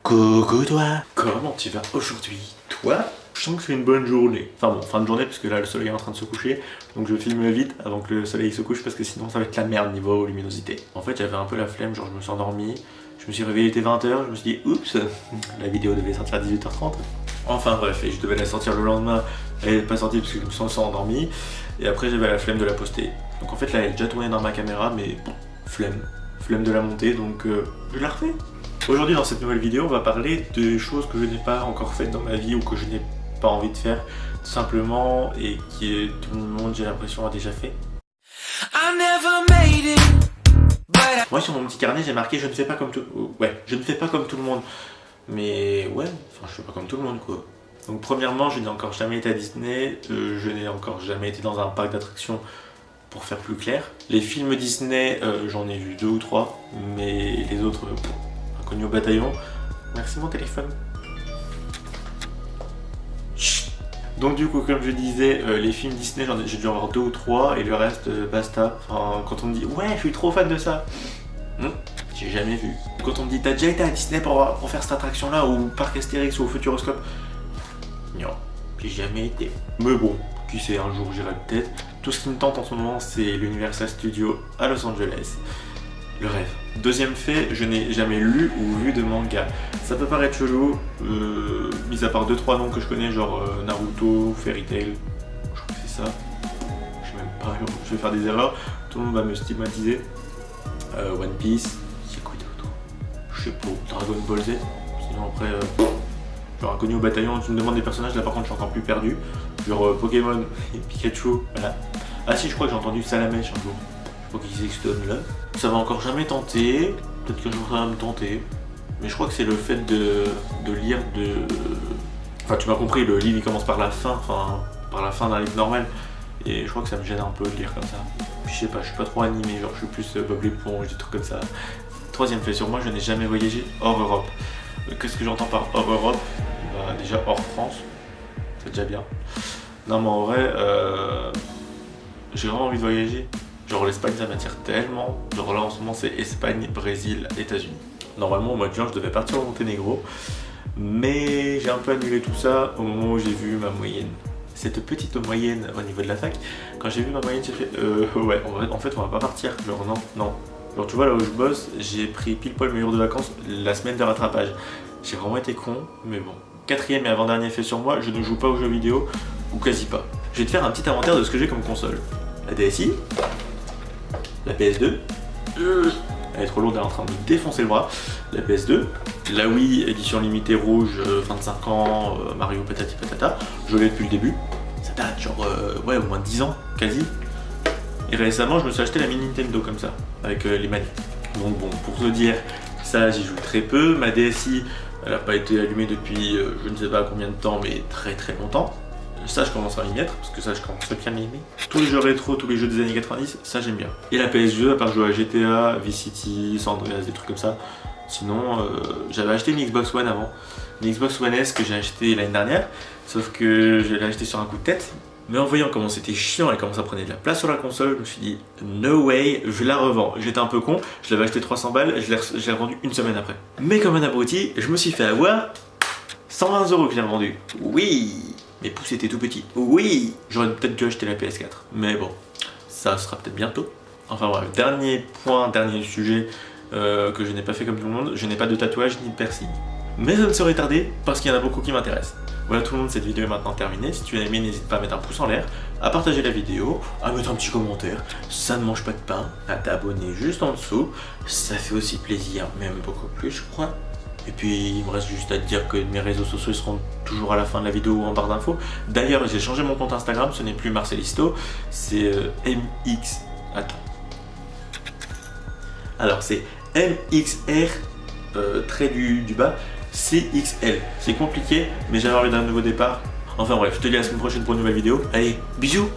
Coucou toi. Comment tu vas aujourd'hui? Toi? Je sens que c'est une bonne journée. Enfin bon, fin de journée parce que là le soleil est en train de se coucher. Donc je filme vite avant que le soleil se couche parce que sinon ça va être la merde niveau luminosité. En fait j'avais un peu la flemme, genre je me suis endormi. Je me suis réveillé, il était 20 h, je me suis dit oups, la vidéo devait sortir à 18 h 30. Enfin bref, et je devais la sortir le lendemain. Elle n'est pas sortie parce que je me suis endormi. Et après j'avais la flemme de la poster. Donc en fait là elle est déjà tournée dans ma caméra mais bon, flemme de la monter donc je la refais. Aujourd'hui dans cette nouvelle vidéo on va parler de choses que je n'ai pas encore faites dans ma vie ou que je n'ai pas envie de faire tout simplement et qui tout le monde j'ai l'impression a déjà fait. Moi sur mon petit carnet j'ai marqué je ne fais pas comme tout... Ouais, je ne fais pas comme tout le monde. Mais ouais, enfin je fais pas comme tout le monde quoi. Donc premièrement je n'ai encore jamais été à Disney, je n'ai encore jamais été dans un parc d'attractions pour faire plus clair. Les films Disney j'en ai vu 2 ou 3, mais les autres inconnus au bataillon. Merci mon téléphone. Chut. Donc du coup comme je disais, les films Disney j'ai dû en voir 2 ou 3 et le reste basta. Enfin, quand on me dit ouais je suis trop fan de ça, j'ai jamais vu. Quand on me dit t'as déjà été à Disney pour faire cette attraction là ou parc Astérix ou au Futuroscope, non, j'ai jamais été. Mais bon, qui sait, un jour j'irai peut-être. Tout ce qui me tente en ce moment c'est l'Universal Studios à Los Angeles. Le rêve. Deuxième fait, je n'ai jamais lu ou vu de manga. Ça peut paraître chelou, mis à part 2-3 noms que je connais, genre Naruto, Fairy Tail, je crois que c'est ça. Je sais même pas, je vais faire des erreurs, tout le monde va me stigmatiser. One Piece, c'est quoi d'autre? Je sais pas, Dragon Ball Z, sinon après, genre inconnu au bataillon, tu me demandes des personnages, là par contre je suis encore plus perdu. Genre Pokémon et Pikachu, voilà. Ah si, je crois que j'ai entendu Salamèche un jour. Je crois qu'ils existent là. Ça m'a encore jamais tenté, peut-être qu'un jour ça va me tenter. Mais je crois que c'est le fait de lire de... Enfin tu m'as compris, le livre il commence par la fin, enfin par la fin d'un livre normal. Et je crois que ça me gêne un peu de lire comme ça. Puis je sais pas, je suis pas trop animé, genre je suis plus Bob l'éponge, des trucs comme ça. Troisième fait sur moi, je n'ai jamais voyagé hors Europe. Qu'est-ce que j'entends par hors Europe? Bah, déjà hors France, c'est déjà bien. Non mais en vrai, j'ai vraiment envie de voyager. Genre l'Espagne ça m'attire tellement. Genre là en ce moment c'est Espagne, Brésil, États-Unis. Normalement au mois de juin je devais partir au Monténégro. Mais j'ai un peu annulé tout ça au moment où j'ai vu ma moyenne. Cette petite moyenne au niveau de la fac. Quand j'ai vu ma moyenne j'ai fait ouais en fait on va pas partir. Genre non. Genre tu vois là où je bosse, j'ai pris pile poil mes jours de vacances la semaine de rattrapage. J'ai vraiment été con mais bon. Quatrième et avant-dernier fait sur moi, je ne joue pas aux jeux vidéo ou quasi pas. Je vais te faire un petit inventaire de ce que j'ai comme console. La DSi. La PS2, elle est trop lourde, elle est en train de me défoncer le bras. La PS2, la Wii édition limitée rouge, 25 ans, Mario patati patata, je l'ai depuis le début. Ça date genre ouais au moins 10 ans, quasi. Et récemment je me suis acheté la mini Nintendo comme ça, avec les manettes. Donc bon, pour te dire, ça j'y joue très peu. Ma DSi, elle n'a pas été allumée depuis je ne sais pas combien de temps, mais très longtemps. Ça je commence à m'y mettre, parce que ça je commence à bien m'aimer. Tous les jeux rétro, tous les jeux des années 90, ça j'aime bien. Et la PS2, à part jouer à GTA, Vice City, San Andreas, des trucs comme ça. Sinon, j'avais acheté une Xbox One avant. Une Xbox One S que j'ai acheté l'année dernière, sauf que je l'ai acheté sur un coup de tête. Mais en voyant comment c'était chiant et comment ça prenait de la place sur la console, je me suis dit no way, je la revends. J'étais un peu con, je l'avais acheté 300 balles, je l'ai revendu une semaine après. Mais comme un abruti, je me suis fait avoir 120 € que je l'ai revendu. Oui! Mes pouces étaient tout petits. Oui, j'aurais peut-être dû acheter la PS4. Mais bon, ça sera peut-être bientôt. Enfin bref, dernier point, dernier sujet que je n'ai pas fait comme tout le monde. Je n'ai pas de tatouage ni de piercing. Mais ça ne serait tardé parce qu'il y en a beaucoup qui m'intéressent. Voilà tout le monde, cette vidéo est maintenant terminée. Si tu as aimé, n'hésite pas à mettre un pouce en l'air, à partager la vidéo, à mettre un petit commentaire. Ça ne mange pas de pain. À t'abonner juste en dessous. Ça fait aussi plaisir, même beaucoup plus je crois. Et puis il me reste juste à te dire que mes réseaux sociaux seront toujours à la fin de la vidéo ou en barre d'infos. D'ailleurs j'ai changé mon compte Instagram, ce n'est plus Marcelisto, c'est MX... Attends. Alors c'est MXR trait du bas CXL. C'est compliqué mais j'avais envie d'un nouveau départ. Enfin bref, je te dis à la semaine prochaine pour une nouvelle vidéo. Allez, bisous!